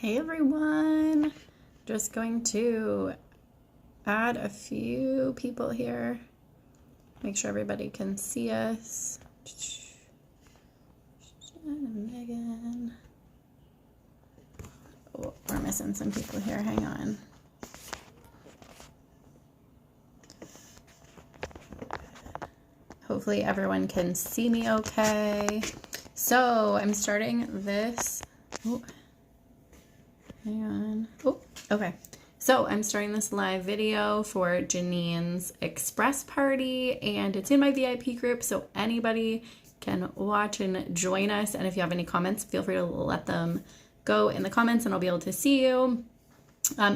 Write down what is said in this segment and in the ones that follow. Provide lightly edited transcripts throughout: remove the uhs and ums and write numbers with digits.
Hey everyone, just going to add a few people here, make sure everybody can see us. Megan. Oh, we're missing some people here, hang on. Hopefully everyone can see me okay. So I'm starting this, hang on. Oh, okay. So I'm starting this live video for Janine's Express Party, and it's in my VIP group, so anybody can watch and join us. And if you have any comments, feel free to let them go in the comments and I'll be able to see you.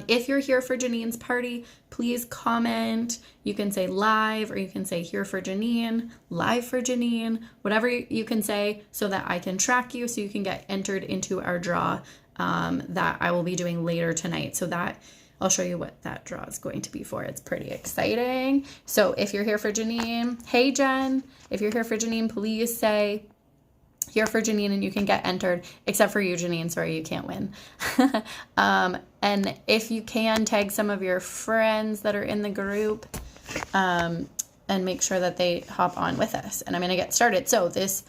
If you're here for Janine's party, please comment. You can say live, or you can say here for Janine, live for Janine, whatever you can say so that I can track you, so you can get entered into our draw that I will be doing later tonight. So that I'll show you what that draw is going to be for. It's pretty exciting. So if you're here for Janine, hey Jen, if you're here for Janine, please say here for Janine and you can get entered, except for you, Janine. Sorry, you can't win. And if you can, tag some of your friends that are in the group and make sure that they hop on with us. And I'm going to get started. So this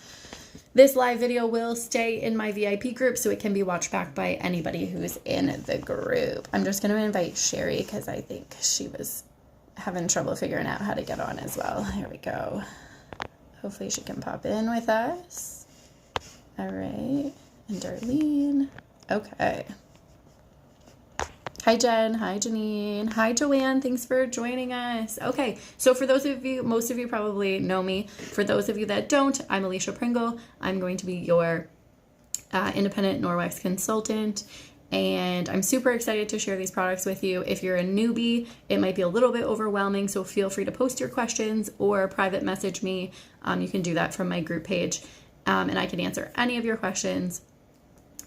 live video will stay in my VIP group, so it can be watched back by anybody who's in the group. I'm just going to invite Sherry because I think she was having trouble figuring out how to get on as well. Here we go. Hopefully she can pop in with us. All right, and Darlene. Okay. Hi, Jen. Hi, Janine. Hi, Joanne. Thanks for joining us. Okay, so for those of you, most of you probably know me. For those of you that don't, I'm Alicia Pringle. I'm going to be your independent Norwex consultant, and I'm super excited to share these products with you. If you're a newbie, it might be a little bit overwhelming, so feel free to post your questions or private message me. You can do that from my group page. And I can answer any of your questions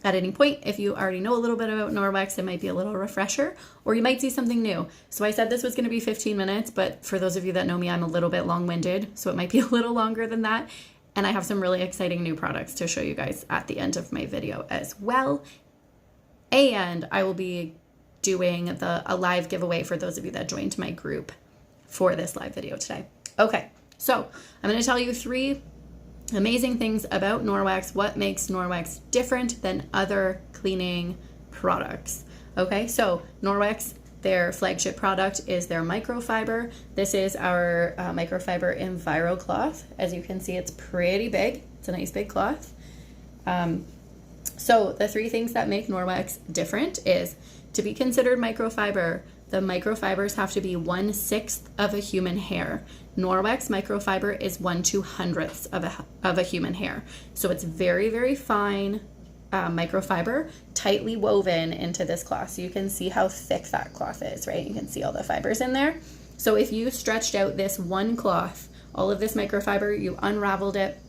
at any point. If you already know a little bit about Norwex, it might be a little refresher, or you might see something new. So I said this was going to be 15 minutes, but for those of you that know me, I'm a little bit long-winded, so it might be a little longer than that. And I have some really exciting new products to show you guys at the end of my video as well. And I will be doing a live giveaway for those of you that joined my group for this live video today. Okay, so I'm going to tell you 3 amazing things about Norwex, what makes Norwex different than other cleaning products. Okay, so Norwex, their flagship product is their microfiber. This is our microfiber EnviroCloth. As you can see, it's pretty big. It's a nice big cloth. So the 3 things that make Norwex different is, to be considered microfiber, the microfibers have to be 1/6 of a human hair. Norwex microfiber is 1/200 of a human hair. So it's very, very fine microfiber, tightly woven into this cloth. So you can see how thick that cloth is, right? You can see all the fibers in there. So if you stretched out this one cloth, all of this microfiber, you unraveled it,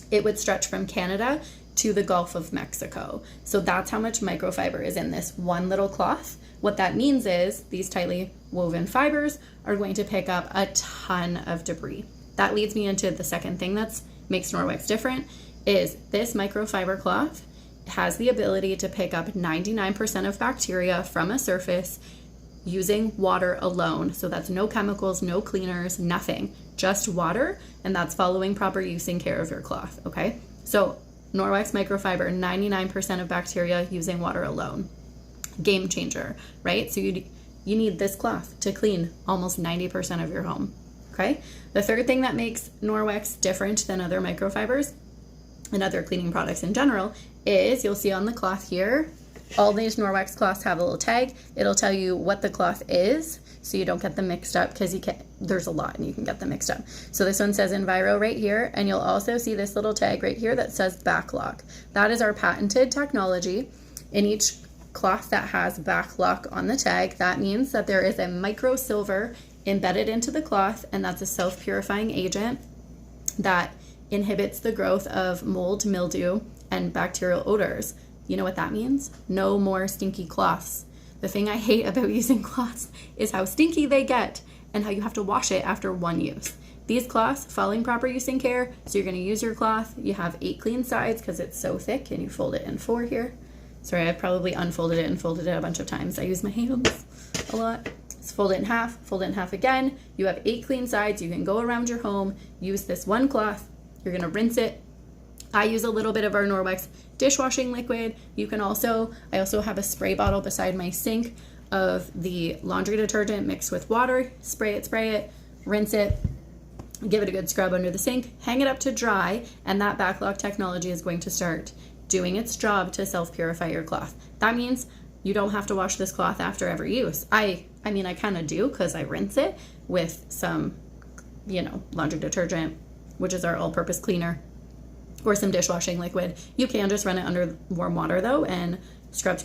it would stretch from Canada to the Gulf of Mexico. So that's how much microfiber is in this one little cloth. What that means is these tightly woven fibers are going to pick up a ton of debris. That leads me into the second thing that makes Norwex different, is this microfiber cloth has the ability to pick up 99% of bacteria from a surface using water alone. So that's no chemicals, no cleaners, nothing, just water, and that's following proper use and care of your cloth, okay? So Norwex microfiber, 99% of bacteria using water alone. Game changer, right? So you need this cloth to clean almost 90% of your home, okay? The third thing that makes Norwex different than other microfibers and other cleaning products in general is, you'll see on the cloth here, all these Norwex cloths have a little tag. It'll tell you what the cloth is, so you don't get them mixed up, because there's a lot and you can get them mixed up. So this one says Enviro right here, and you'll also see this little tag right here that says Backlock. That is our patented technology. In each cloth that has Backlock on the tag, that means that there is a micro silver embedded into the cloth, and that's a self-purifying agent that inhibits the growth of mold, mildew, and bacterial odors. You know what that means? No more stinky cloths. The thing I hate about using cloths is how stinky they get and how you have to wash it after one use. These cloths, following proper use and care, so you're going to use your cloth. You have 8 clean sides because it's so thick, and you fold it in 4 here. Sorry, I've probably unfolded it and folded it a bunch of times. I use my hands a lot. So fold it in half again. You have 8 clean sides. You can go around your home, use this one cloth. You're gonna rinse it. I use a little bit of our Norwex dishwashing liquid. You can also, I also have a spray bottle beside my sink of the laundry detergent mixed with water. Spray it, rinse it, give it a good scrub under the sink, hang it up to dry, and that backlog technology is going to start doing its job to self-purify your cloth. That means you don't have to wash this cloth after every use. I mean, I kind of do because I rinse it with some, laundry detergent, which is our all-purpose cleaner, or some dishwashing liquid. You can just run it under warm water though and scrub,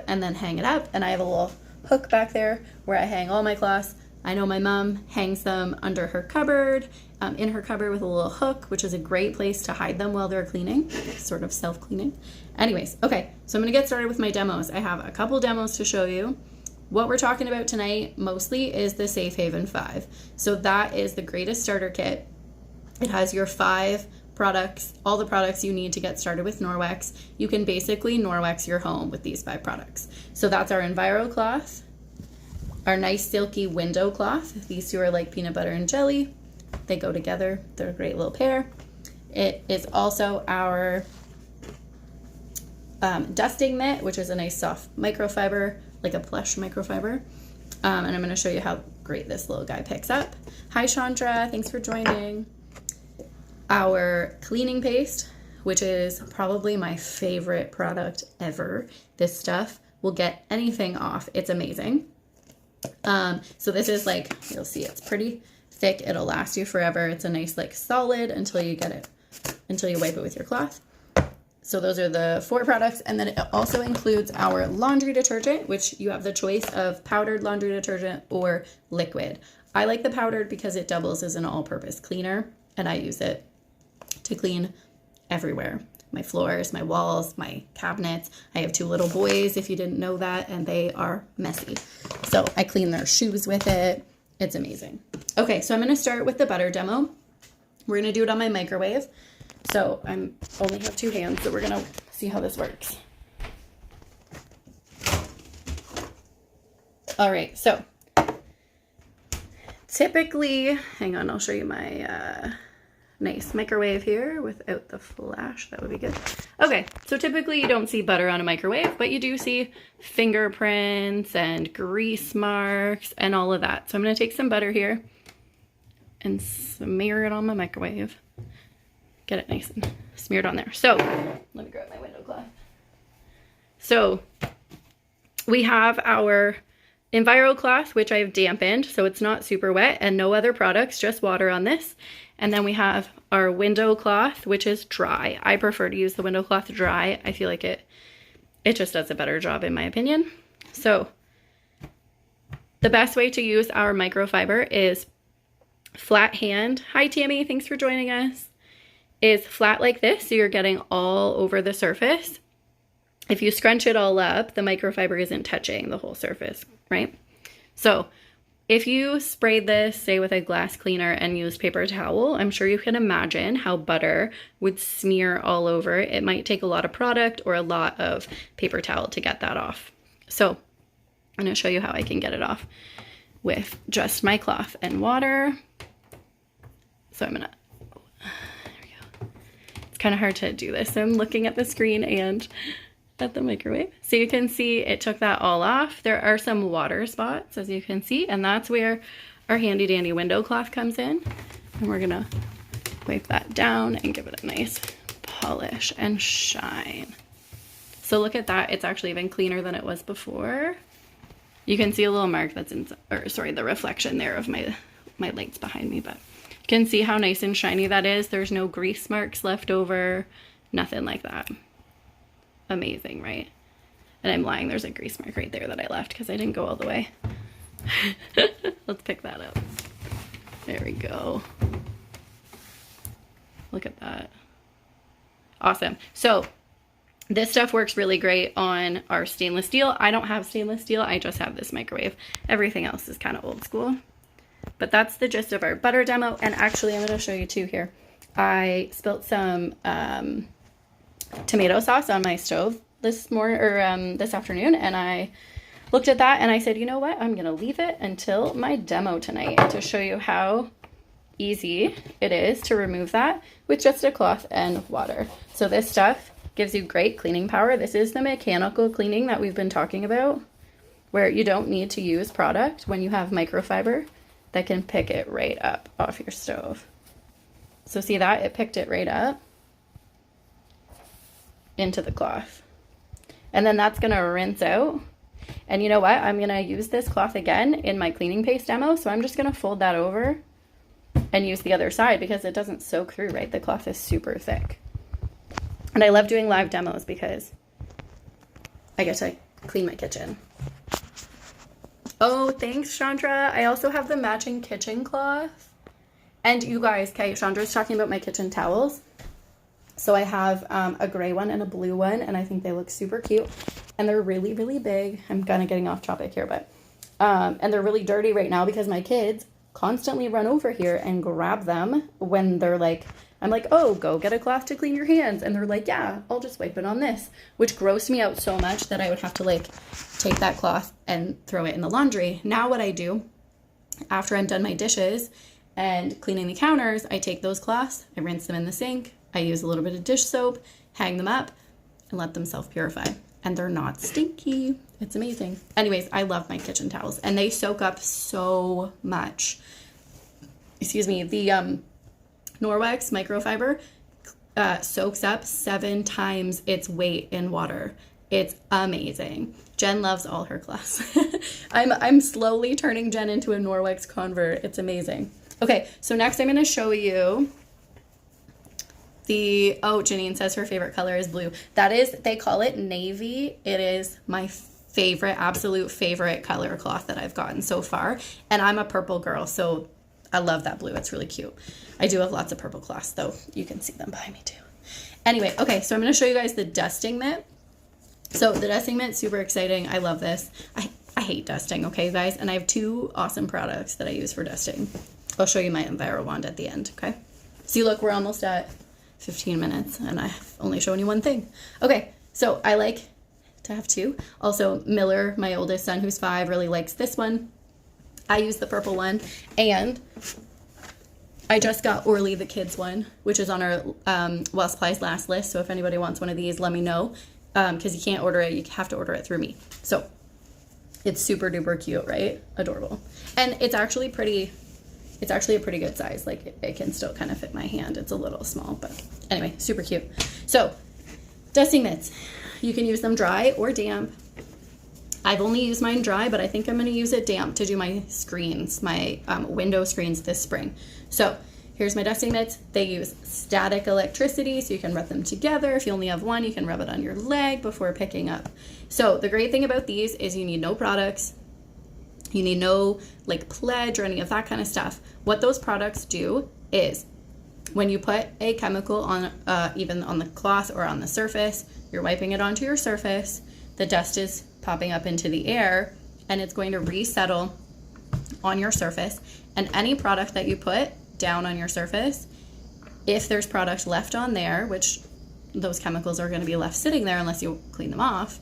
and then hang it up. And I have a little hook back there where I hang all my cloths. I know my mom hangs them under her cupboard, in her cupboard with a little hook, which is a great place to hide them while they're cleaning, sort of self-cleaning. Anyways, okay, so I'm gonna get started with my demos. I have a couple demos to show you. What we're talking about tonight mostly is the Safe Haven 5. So that is the greatest starter kit. It has your 5 products, all the products you need to get started with Norwex. You can basically Norwex your home with these 5 products. So that's our Enviro cloth, our nice silky window cloth. These two are like peanut butter and jelly. They go together. They're a great little pair. It is also our dusting mitt, which is a nice soft microfiber, like a plush microfiber. And I'm going to show you how great this little guy picks up. Hi Chandra, thanks for joining. Our cleaning paste, which is probably my favorite product ever. This stuff will get anything off. It's amazing. So this is like, you'll see it's pretty thick. It'll last you forever. It's a nice like solid until you wipe it with your cloth. So those are the 4 products. And then it also includes our laundry detergent, which you have the choice of powdered laundry detergent or liquid. I like the powdered because it doubles as an all-purpose cleaner, and I use it to clean everywhere. My floors, my walls, my cabinets. I have 2 little boys, if you didn't know that, and they are messy. So I clean their shoes with it. It's amazing. Okay, so I'm gonna start with the butter demo. We're gonna do it on my microwave. So I only have 2 hands, so we're gonna see how this works. All right, so typically, hang on, I'll show you my nice microwave here without the flash. That would be good. Okay, so typically you don't see butter on a microwave, but you do see fingerprints and grease marks and all of that. So I'm gonna take some butter here and smear it on my microwave. Get it nice and smeared on there. So let me grab my window cloth. So we have our Enviro cloth, which I've dampened, so it's not super wet, and no other products, just water on this. And then we have our window cloth, which is dry. I prefer to use the window cloth dry. I feel like it just does a better job in my opinion. So the best way to use our microfiber is flat hand. Hi Tammy, thanks for joining us. Is flat like this, so you're getting all over the surface. If you scrunch it all up, the microfiber isn't touching the whole surface, right? So if you sprayed this, say with a glass cleaner and used paper towel, I'm sure you can imagine how butter would smear all over. It might take a lot of product or a lot of paper towel to get that off. So I'm gonna show you how I can get it off with just my cloth and water. So there we go. It's kind of hard to do this. I'm looking at the screen and at the microwave. So you can see it took that all off. There are some water spots, as you can see, and that's where our handy dandy window cloth comes in. And we're gonna wipe that down and give it a nice polish and shine. So look at that, it's actually even cleaner than it was before. You can see a little mark that's in, or sorry, the reflection there of my lights behind me, but you can see how nice and shiny that is. There's no grease marks left over, nothing like that. Amazing, right? And I'm lying, there's a grease mark right there that I left because I didn't go all the way. Let's pick that up. There we go. Look at that. Awesome. So this stuff works really great on our stainless steel. I don't have stainless steel, I just have this microwave. Everything else is kind of old school. But that's the gist of our butter demo. And actually, I'm going to show you too here. I spilt some tomato sauce on my stove this afternoon, and I looked at that and I said, you know what? I'm going to leave it until my demo tonight to show you how easy it is to remove that with just a cloth and water. So this stuff gives you great cleaning power. This is the mechanical cleaning that we've been talking about, where you don't need to use product when you have microfiber that can pick it right up off your stove. So see that? It picked it right up into the cloth. And then that's gonna rinse out. And you know what? I'm gonna use this cloth again in my cleaning paste demo. So I'm just gonna fold that over and use the other side because it doesn't soak through, right? The cloth is super thick. And I love doing live demos because I get to clean my kitchen. Oh, thanks, Chandra. I also have the matching kitchen cloth. And you guys, okay, Chandra's talking about my kitchen towels. So I have a gray one and a blue one, and I think they look super cute. And they're really, really big. I'm kind of getting off topic here, but, and they're really dirty right now because my kids constantly run over here and grab them when they're like, I'm like, oh, go get a cloth to clean your hands. And they're like, yeah, I'll just wipe it on this, which grossed me out so much that I would have to like take that cloth and throw it in the laundry. Now what I do after I'm done my dishes and cleaning the counters, I take those cloths, I rinse them in the sink, I use a little bit of dish soap, hang them up, and let them self-purify. And they're not stinky. It's amazing. Anyways, I love my kitchen towels, and they soak up so much. Excuse me, the Norwex microfiber soaks up 7 times its weight in water. It's amazing. Jen loves all her cloths. I'm slowly turning Jen into a Norwex convert. It's amazing. Okay, so next I'm going to show you Janine says her favorite color is blue. That is, they call it navy. It is my favorite, absolute favorite color cloth that I've gotten so far. And I'm a purple girl, so I love that blue. It's really cute. I do have lots of purple cloths, though. You can see them behind me too. Anyway, okay, so I'm going to show you guys the dusting mitt. So the dusting mitt, super exciting. I love this. I hate dusting, okay, guys? And I have 2 awesome products that I use for dusting. I'll show you my EnviroWand at the end, okay? See, look, we're almost at 15 minutes, and I've only shown you one thing. Okay, so I like to have 2. Also, Miller, my oldest son, who's 5, really likes this one. I use the purple one, and I just got Orly, the kids one, which is on our Well Supplies last list. So if anybody wants one of these, let me know, because you can't order it. You have to order it through me. So it's super duper cute, right? Adorable. And it's actually pretty, it's actually a pretty good size. Like it can still kind of fit my hand. It's a little small, but anyway, super cute. So dusting mitts, you can use them dry or damp. I've only used mine dry, but I think I'm going to use it damp to do my screens, my window screens this spring. So here's my dusting mitts. They use static electricity, so you can rub them together. If you only have one, you can rub it on your leg before picking up. So the great thing about these is you need no products. You need no like pledge or any of that kind of stuff. What those products do is when you put a chemical on, even on the cloth or on the surface, you're wiping it onto your surface. The dust is popping up into the air and it's going to resettle on your surface. And any product that you put down on your surface, if there's product left on there, which those chemicals are going to be left sitting there unless you clean them off,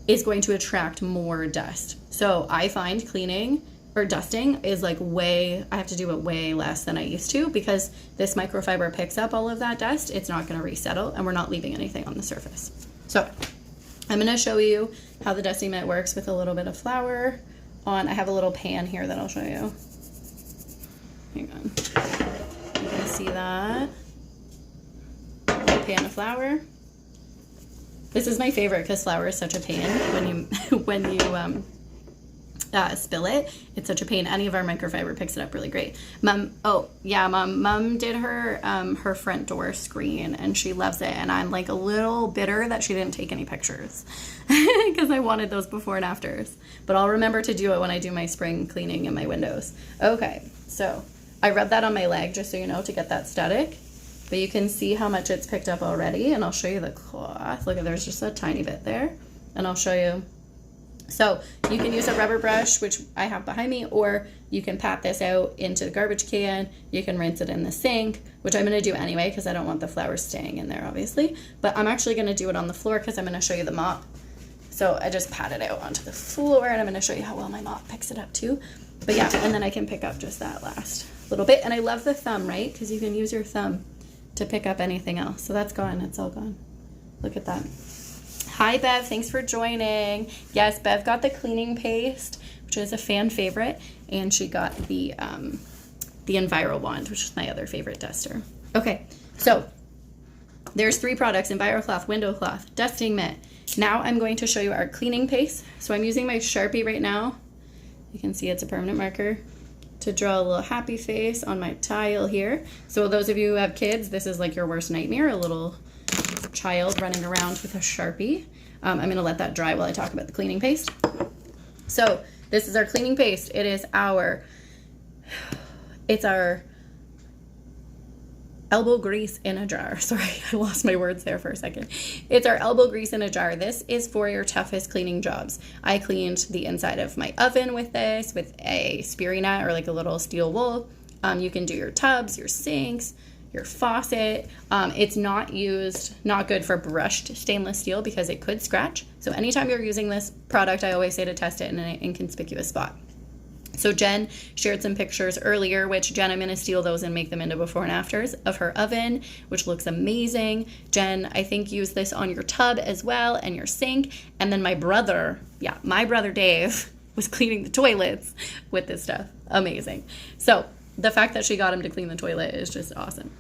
is going to attract more dust. So I find cleaning or dusting is like I have to do it way less than I used to because this microfiber picks up all of that dust. It's not going to resettle and we're not leaving anything on the surface. So I'm going to show you how the dusting mitt works with a little bit of flour on. I have a little pan here that I'll show you. Hang on. You can see that. A pan of flour. This is my favorite because flour is such a pain when you spill it. It's such a pain. Any of our microfiber picks it up really great. Mom did her front door screen and she loves it. And I'm like a little bitter that she didn't take any pictures because I wanted those before and afters. But I'll remember to do it when I do my spring cleaning in my windows. Okay, so I rub that on my leg just so you know to get that static. But you can see how much it's picked up already. And I'll show you the cloth. Look, there's just a tiny bit there. And I'll show you So you can use a rubber brush, which I have behind me, or you can pat this out into the garbage can. You can rinse it in the sink, which I'm going to do anyway because I don't want the flowers staying in there, obviously. But I'm actually going to do it on the floor because I'm going to show you the mop. So I just pat it out onto the floor, and I'm going to show you how well my mop picks it up too. But yeah, and then I can pick up just that last little bit. And I love the thumb, right? Because you can use your thumb to pick up anything else. So that's gone. It's all gone. Look at that. Hi, Bev. Thanks for joining. Yes, Bev got the cleaning paste, which is a fan favorite, and she got the Enviro wand, which is my other favorite duster. Okay, so there's 3 products: EnviroCloth, Window Cloth, Dusting Mitt. Now I'm going to show you our cleaning paste. So I'm using my Sharpie right now. You can see it's a permanent marker to draw a little happy face on my tile here. So those of you who have kids, this is like your worst nightmare, a little child running around with a Sharpie. I'm going to let that dry while I talk about the cleaning paste. So this is our cleaning paste. It's our elbow grease in a jar. Sorry, I lost my words there for a second. It's our elbow grease in a jar. This is for your toughest cleaning jobs. I cleaned the inside of my oven with this, with a Spirina or like a little steel wool. You can do your tubs, your sinks, your faucet. It's not good for brushed stainless steel because it could scratch. So anytime you're using this product, I always say to test it in an inconspicuous spot. So Jen shared some pictures earlier, which Jen, I'm going to steal those and make them into before and afters of her oven, which looks amazing. Jen, I think used this on your tub as well and your sink. And then my brother Dave was cleaning the toilets with this stuff. Amazing. So the fact that she got him to clean the toilet is just awesome.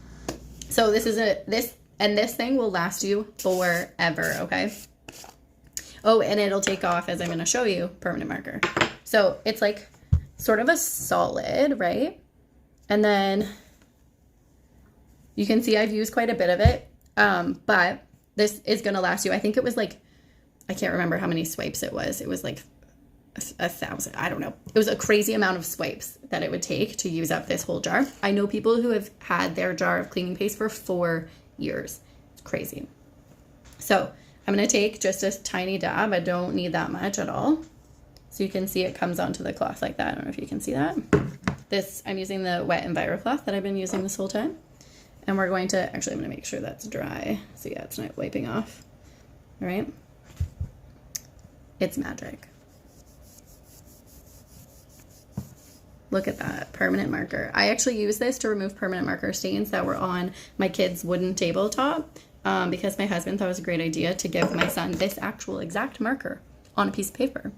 So this thing will last you forever, okay? Oh, and it'll take off, as I'm going to show you, permanent marker. So it's like sort of a solid, right? And then you can see I've used quite a bit of it, but this is going to last you. I think it was like, I can't remember how many swipes it was. It was like 1,000. I don't know. It was a crazy amount of swipes that it would take to use up this whole jar. I know people who have had their jar of cleaning paste for 4 years. It's crazy. So I'm going to take just a tiny dab. I don't need that much at all. So you can see it comes onto the cloth like that. I don't know if you can see that. I'm using the wet EnviroCloth that I've been using this whole time. And we're going to, actually I'm going to make sure that's dry. So yeah, it's not wiping off. All right. It's magic. Look at that, permanent marker. I actually use this to remove permanent marker stains that were on my kid's wooden tabletop because my husband thought it was a great idea to give my son this actual exact marker on a piece of paper.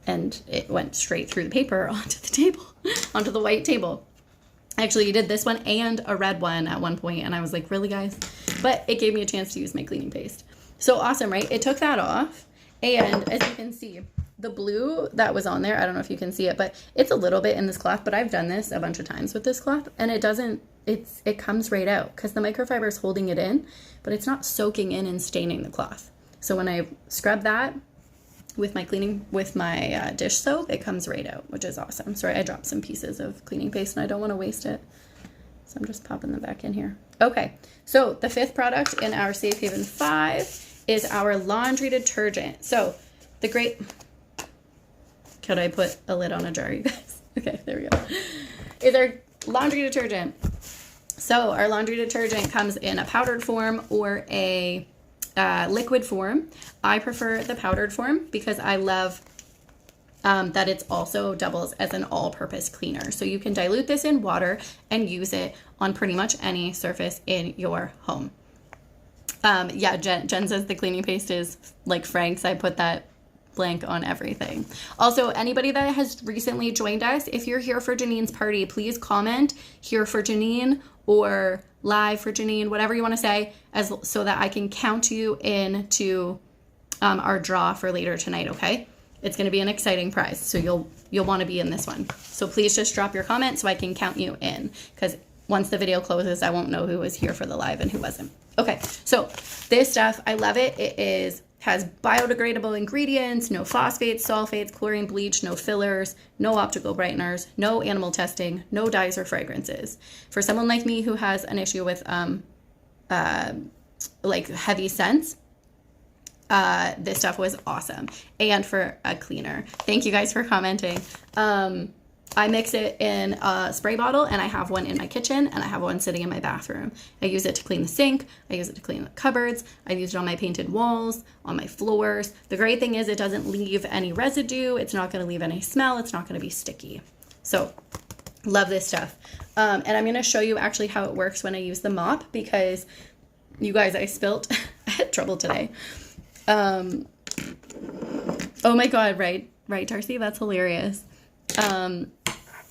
And it went straight through the paper onto the table, onto the white table. Actually, he did this one and a red one at one point, and I was like, really, guys? But it gave me a chance to use my cleaning paste. So awesome, right? It took that off, and as you can see, the blue that was on there, I don't know if you can see it, but it's a little bit in this cloth, but I've done this a bunch of times with this cloth, and it comes right out because the microfiber is holding it in, but it's not soaking in and staining the cloth. So when I scrub that with my dish soap, it comes right out, which is awesome. Sorry, I dropped some pieces of cleaning paste and I don't want to waste it. So I'm just popping them back in here. Okay, so the 5th product in our Safe Haven 5 is our laundry detergent. So could I put a lid on a jar, you guys? Okay, there we go. Is our laundry detergent. So our laundry detergent comes in a powdered form or a liquid form. I prefer the powdered form because I love that it's also doubles as an all-purpose cleaner. So you can dilute this in water and use it on pretty much any surface in your home. Yeah, Jen says the cleaning paste is like Frank's. I put that blank on everything. Also, anybody that has recently joined us, if you're here for Janine's party, please comment here for Janine or live for Janine, whatever you want to say, so that I can count you into our draw for later tonight, okay? It's going to be an exciting prize, so you'll want to be in this one. So please just drop your comment so I can count you in, because once the video closes, I won't know who was here for the live and who wasn't. Okay, so this stuff, I love it. It has biodegradable ingredients, no phosphates, sulfates, chlorine, bleach, no fillers, no optical brighteners, no animal testing, no dyes or fragrances. For someone like me who has an issue with like heavy scents, this stuff was awesome. And for a cleaner. Thank you guys for commenting. I mix it in a spray bottle, and I have one in my kitchen, and I have one sitting in my bathroom. I use it to clean the sink. I use it to clean the cupboards. I've used it on my painted walls, on my floors. The great thing is it doesn't leave any residue. It's not going to leave any smell. It's not going to be sticky. So love this stuff. And I'm going to show you actually how it works when I use the mop, because you guys, I spilt, I had trouble today. Oh my God. Right, Darcy. That's hilarious.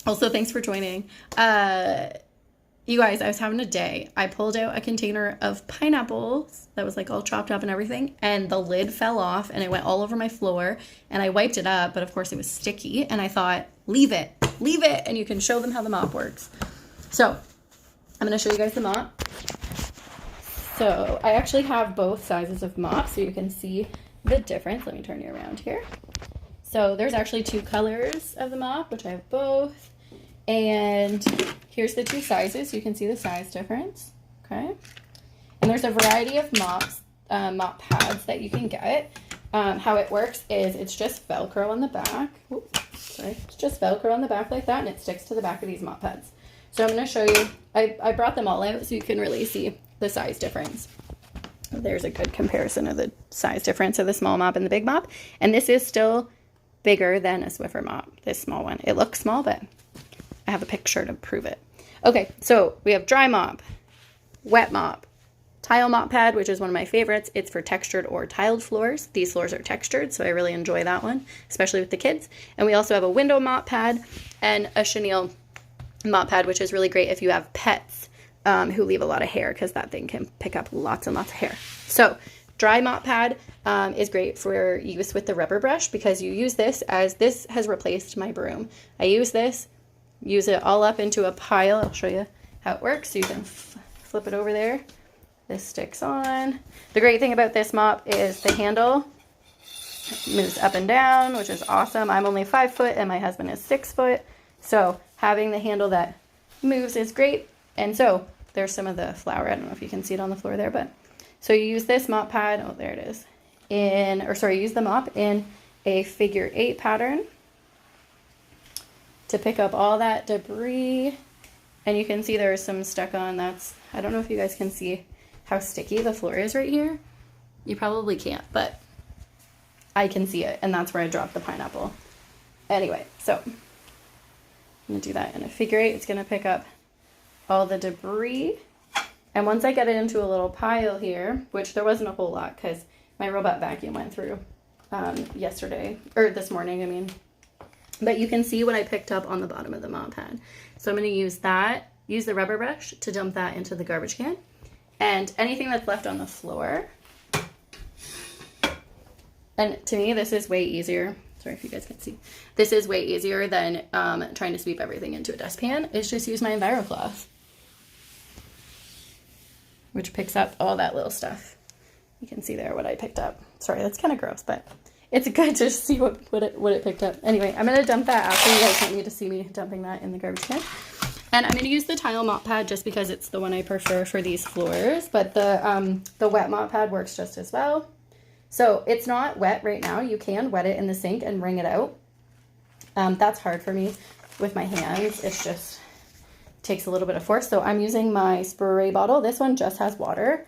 Also, thanks for joining. You guys, I was having a day. I pulled out a container of pineapples that was like all chopped up and everything, and the lid fell off and it went all over my floor, and I wiped it up, but of course it was sticky, and I thought, leave it, and you can show them how the mop works. So I'm going to show you guys the mop. So I actually have both sizes of mop so you can see the difference. Let me turn you around here. So there's actually 2 colors of the mop, which I have both. And here's the 2 sizes. You can see the size difference. Okay. And there's a variety of mop pads that you can get. How it works is it's just Velcro on the back. It's just Velcro on the back like that, and it sticks to the back of these mop pads. So I'm going to show you. I brought them all out so you can really see the size difference. There's a good comparison of the size difference of the small mop and the big mop. And this is still bigger than a Swiffer mop, this small one. It looks small, but I have a picture to prove it. Okay, so we have dry mop, wet mop, tile mop pad, which is one of my favorites. It's for textured or tiled floors. These floors are textured, so I really enjoy that one, especially with the kids. And we also have a window mop pad and a chenille mop pad, which is really great if you have pets who leave a lot of hair, because that thing can pick up lots and lots of hair. So dry mop pad is great for use with the rubber brush, because you use this as this has replaced my broom. I use this, use it all up into a pile. I'll show you how it works. So you can flip it over there. This sticks on. The great thing about this mop is the handle moves up and down, which is awesome. I'm only 5 foot and my husband is 6 foot. So having the handle that moves is great. And so there's some of the flour. I don't know if you can see it on the floor there, but so you use this mop pad, oh, there it is, use the mop in a figure 8 pattern to pick up all that debris. And you can see there's some stuck on. I don't know if you guys can see how sticky the floor is right here. You probably can't, but I can see it, and that's where I dropped the pineapple. Anyway, so I'm gonna do that in a figure 8. It's gonna pick up all the debris. And once I get it into a little pile here, which there wasn't a whole lot because my robot vacuum went through this morning, I mean. But you can see what I picked up on the bottom of the mop pad. So I'm going to use the rubber brush to dump that into the garbage can. And anything that's left on the floor. And to me, this is way easier. Sorry if you guys can see. This is way easier than trying to sweep everything into a dustpan. It's just use my EnviroCloth, which picks up all that little stuff. You can see there what I picked up. Sorry, that's kind of gross, but it's good to see what it picked up. Anyway, I'm going to dump that after. You guys don't need to see me dumping that in the garbage can. And I'm going to use the tile mop pad just because it's the one I prefer for these floors, but the wet mop pad works just as well. So it's not wet right now. You can wet it in the sink and wring it out. That's hard for me with my hands. It's just takes a little bit of force. So I'm using my spray bottle. This one just has water.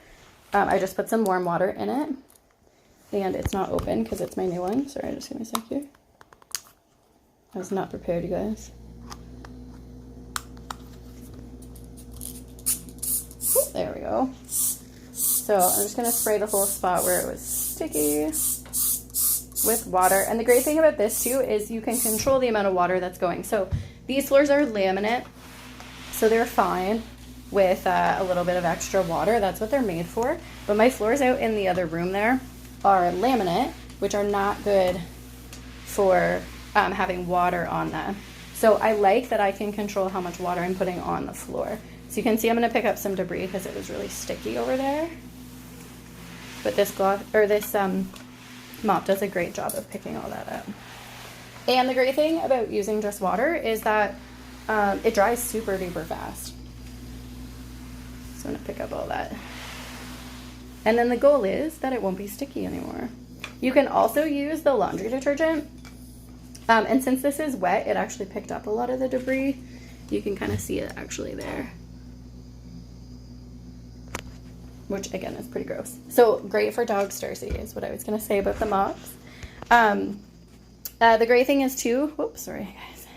I just put some warm water in it, and it's not open because it's my new one. Sorry, just give me a sec here. I was not prepared, you guys. There we go. So I'm just going to spray the whole spot where it was sticky with water. And the great thing about this too is you can control the amount of water that's going. So these floors are laminate, so they're fine with a little bit of extra water. That's what they're made for. But my floors out in the other room there are laminate, which are not good for having water on them. So I like that I can control how much water I'm putting on the floor. So you can see I'm going to pick up some debris because it was really sticky over there. But this mop does a great job of picking all that up. And the great thing about using just water is that it dries super duper fast. So I'm going to pick up all that. And then the goal is that it won't be sticky anymore. You can also use the laundry detergent. And since this is wet, it actually picked up a lot of the debris. You can kind of see it actually there, which again is pretty gross. So great for dog Starcy is what I was going to say about the mops. The great thing is too, whoops, sorry guys,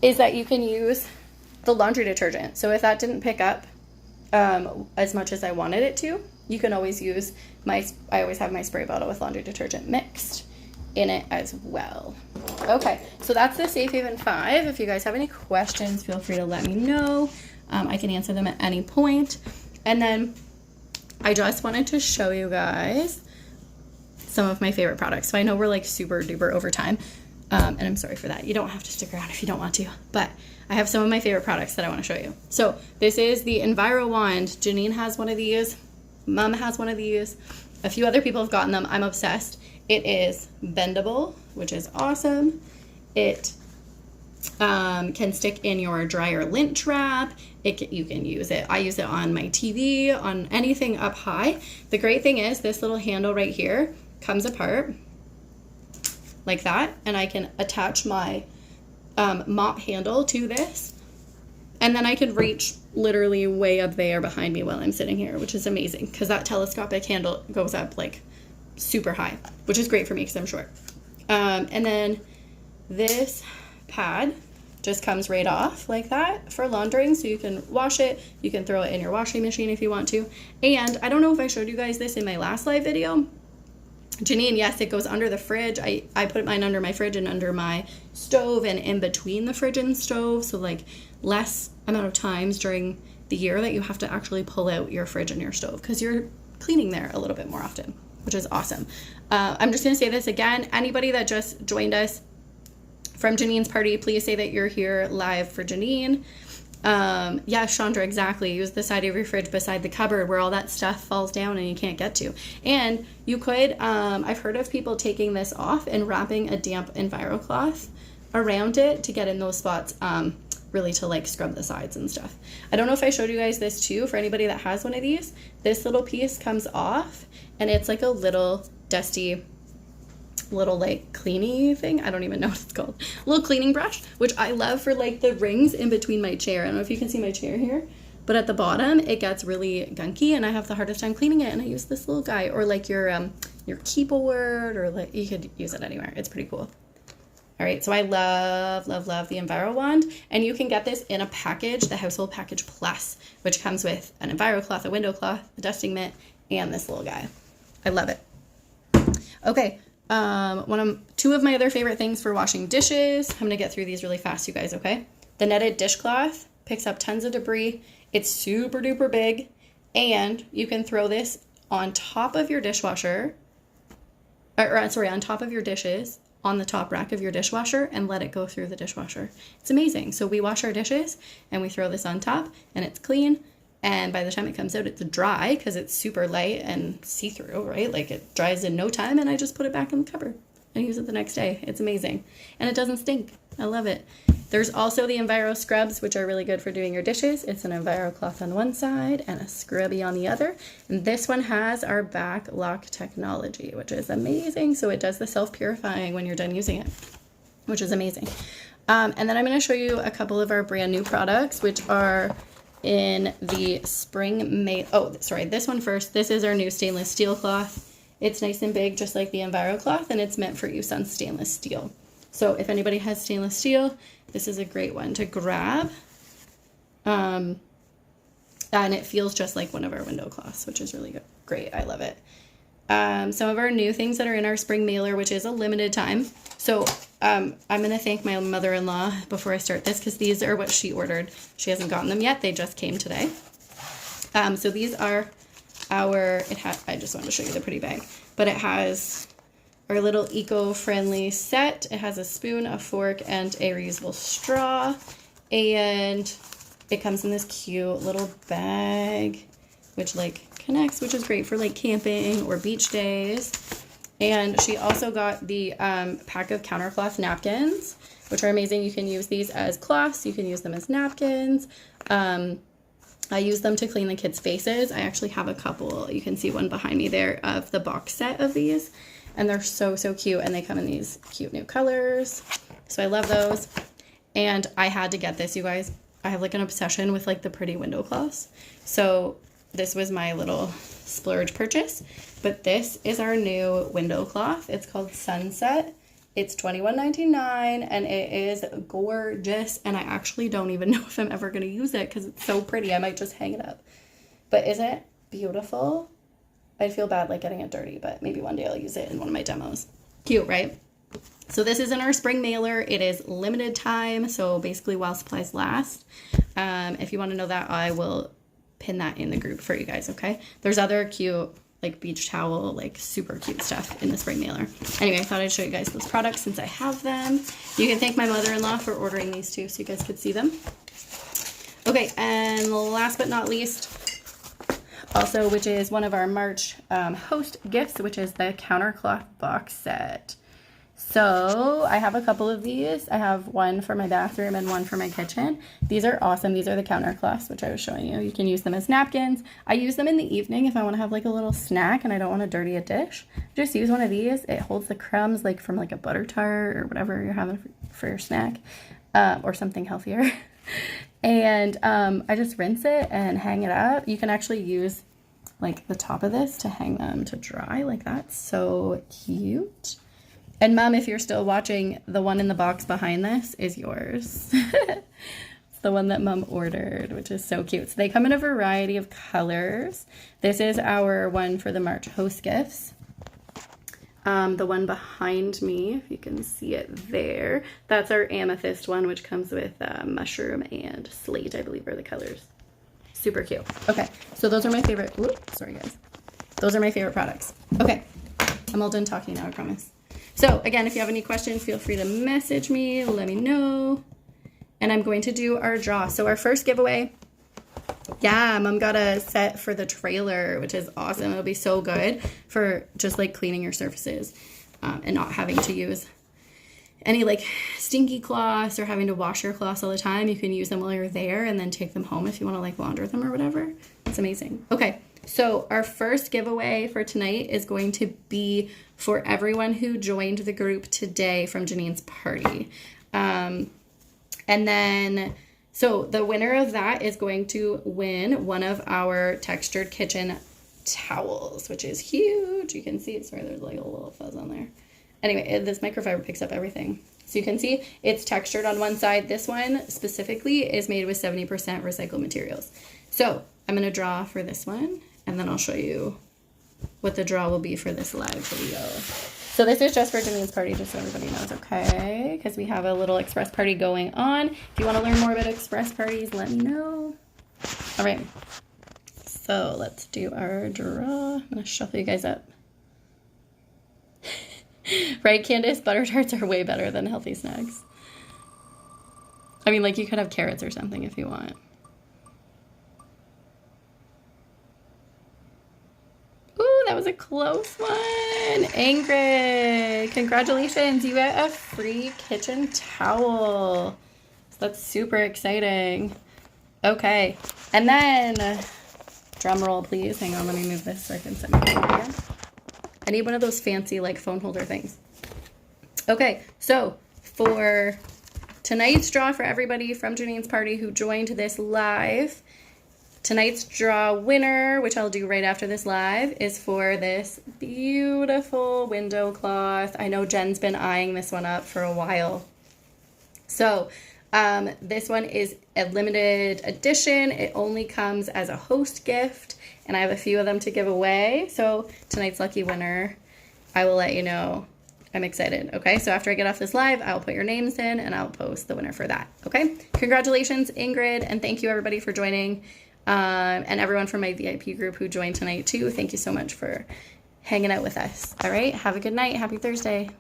is that you can use the laundry detergent. So if that didn't pick up as much as I wanted it to, you can always use I always have my spray bottle with laundry detergent mixed in it as well. Okay, so that's the Safe Haven 5. If you guys have any questions, feel free to let me know. I can answer them at any point. And then I just wanted to show you guys some of my favorite products. So I know we're like super duper over time, and I'm sorry for that. You don't have to stick around if you don't want to, but I have some of my favorite products that I want to show you. So this is the EnviroWand. Janine has one of these. Mom has one of these. A few other people have gotten them. I'm obsessed. It is bendable, which is awesome. It can stick in your dryer lint trap. You can use it. I use it on my TV, on anything up high. The great thing is this little handle right here comes apart like that, and I can attach my mop handle to this, and then I can reach literally way up there behind me while I'm sitting here, which is amazing because that telescopic handle goes up like super high, which is great for me because I'm short. And then this pad just comes right off like that for laundering, so you can wash it, you can throw it in your washing machine if you want to. And I don't know if I showed you guys this in my last live video. Janine, yes, it goes under the fridge. I put mine under my fridge and under my stove and in between the fridge and stove, so like less amount of times during the year that you have to actually pull out your fridge and your stove because you're cleaning there a little bit more often, which is awesome. I'm just going to say this again. Anybody that just joined us from Janine's party, please say that you're here live for Janine. Yeah, Chandra, exactly. Use the side of your fridge beside the cupboard where all that stuff falls down and you can't get to. And you could, I've heard of people taking this off and wrapping a damp EnviroCloth around it to get in those spots, really to like scrub the sides and stuff. I don't know if I showed you guys this too. For anybody that has one of these, this little piece comes off and it's like a little dusty little like cleaning thing. I don't even know what it's called. A little cleaning brush, which I love for like the rings in between my chair. I don't know if you can see my chair here, but at the bottom it gets really gunky and I have the hardest time cleaning it, and I use this little guy. Or like your keyboard, or like you could use it anywhere. It's pretty cool. All right, so I love the EnviroWand, and you can get this in a package, the Household Package Plus, which comes with an EnviroCloth, a window cloth, a dusting mitt, and this little guy. I love it. Okay. Two of my other favorite things for washing dishes. I'm going to get through these really fast, you guys, okay? The netted dishcloth picks up tons of debris. It's super duper big, and you can throw this on top of your dishwasher, on top of your dishes, on the top rack of your dishwasher, and let it go through the dishwasher. It's amazing. So we wash our dishes and we throw this on top and it's clean. And by the time it comes out, it's dry because it's super light and see-through, right? Like it dries in no time, and I just put it back in the cupboard and use it the next day. It's amazing. And it doesn't stink. I love it. There's also the Enviro scrubs, which are really good for doing your dishes. It's an EnviroCloth on one side and a scrubby on the other. And this one has our back lock technology, which is amazing. So it does the self-purifying when you're done using it, which is amazing. And then I'm going to show you a couple of our brand new products, which are in the spring May. Oh, sorry, this one first. This is our new stainless steel cloth. It's nice and big, just like the EnviroCloth, and it's meant for use on stainless steel. So if anybody has stainless steel, this is a great one to grab. And it feels just like one of our window cloths, which is really good. Great. I love it. Some of our new things that are in our spring mailer, which is a limited time. So I'm going to thank my mother-in-law before I start this, because these are what she ordered. She hasn't gotten them yet. They just came today. So these are our, I just wanted to show you the pretty bag, but it has our little eco-friendly set. It has a spoon, a fork, and a reusable straw. And it comes in this cute little bag, which like connects, which is great for like camping or beach days. And she also got the pack of countercloth napkins, which are amazing. You can use these as cloths. You can use them as napkins. I use them to clean the kids' faces. I actually have a couple. You can see one behind me there of the box set of these. And they're so, so cute. And they come in these cute new colors. So I love those. And I had to get this, you guys. I have like an obsession with like the pretty window cloths. So this was my little splurge purchase. But this is our new window cloth. It's called Sunset. It's $21.99 and it is gorgeous. And I actually don't even know if I'm ever going to use it because it's so pretty. I might just hang it up. But isn't it beautiful? I'd feel bad like getting it dirty, but maybe one day I'll use it in one of my demos. Cute, right? So this is in our spring mailer. It is limited time, so basically while supplies last. If you want to know that, I will pin that in the group for you guys, okay? There's other cute like beach towel, like super cute stuff in the spring mailer. Anyway, I thought I'd show you guys those products since I have them. You can thank my mother-in-law for ordering these too so you guys could see them. Okay, and last but not least, also, which is one of our March host gifts, which is the countercloth box set. So I have a couple of these. I have one for my bathroom and one for my kitchen. These are awesome. These are the countercloths, which I was showing you. You can use them as napkins. I use them in the evening if I want to have like a little snack and I don't want to dirty a dish. Just use one of these. It holds the crumbs like from like a butter tart or whatever you're having for your snack, or something healthier. And I just rinse it and hang it up. You can actually use like the top of this to hang them to dry like that. So cute. And Mom, if you're still watching, the one in the box behind this is yours. It's the one that Mom ordered, which is so cute. So they come in a variety of colors. This is our one for the March host gifts. The one behind me, if you can see it there, that's our amethyst one, which comes with mushroom and slate, I believe are the colors. Super cute. Okay, so those are my favorite. Oops, sorry guys. Those are my favorite products. Okay, I'm all done talking now, I promise. So again, if you have any questions, feel free to message me, let me know. And I'm going to do our draw. So our first giveaway, yeah, Mom got a set for the trailer, which is awesome. It'll be so good for just like cleaning your surfaces and not having to use any like stinky cloths or having to wash your cloths all the time. You can use them while you're there and then take them home if you want to like launder them or whatever. It's amazing. Okay, so our first giveaway for tonight is going to be for everyone who joined the group today from Janine's party. And then, so the winner of that is going to win one of our textured kitchen towels, which is huge. You can see it. Sorry, there's like a little fuzz on there. Anyway, this microfiber picks up everything. So you can see it's textured on one side. This one specifically is made with 70% recycled materials. So I'm going to draw for this one, and then I'll show you what the draw will be for this live video. So this is just for Janine's party, just so everybody knows, okay? Because we have a little express party going on. If you want to learn more about express parties, let me know. All right. So let's do our draw. I'm going to shuffle you guys up. Right, Candace? Butter tarts are way better than healthy snacks. I mean, like, you could have carrots or something if you want. Ooh, that was a close one. Ingrid, congratulations. You get a free kitchen towel. So that's super exciting. Okay, and then, drum roll, please. Hang on, let me move this so I can set my phone again. I need one of those fancy like phone holder things. Okay, so for tonight's draw for everybody from Janine's party who joined this live, tonight's draw winner, which I'll do right after this live, is for this beautiful window cloth. I know Jen's been eyeing this one up for a while. So this one is a limited edition. It only comes as a host gift. And I have a few of them to give away. So tonight's lucky winner, I will let you know. I'm excited. Okay, so after I get off this live, I'll put your names in and I'll post the winner for that. Okay, congratulations, Ingrid. And thank you everybody for joining. And everyone from my VIP group who joined tonight too. Thank you so much for hanging out with us. All right, have a good night. Happy Thursday.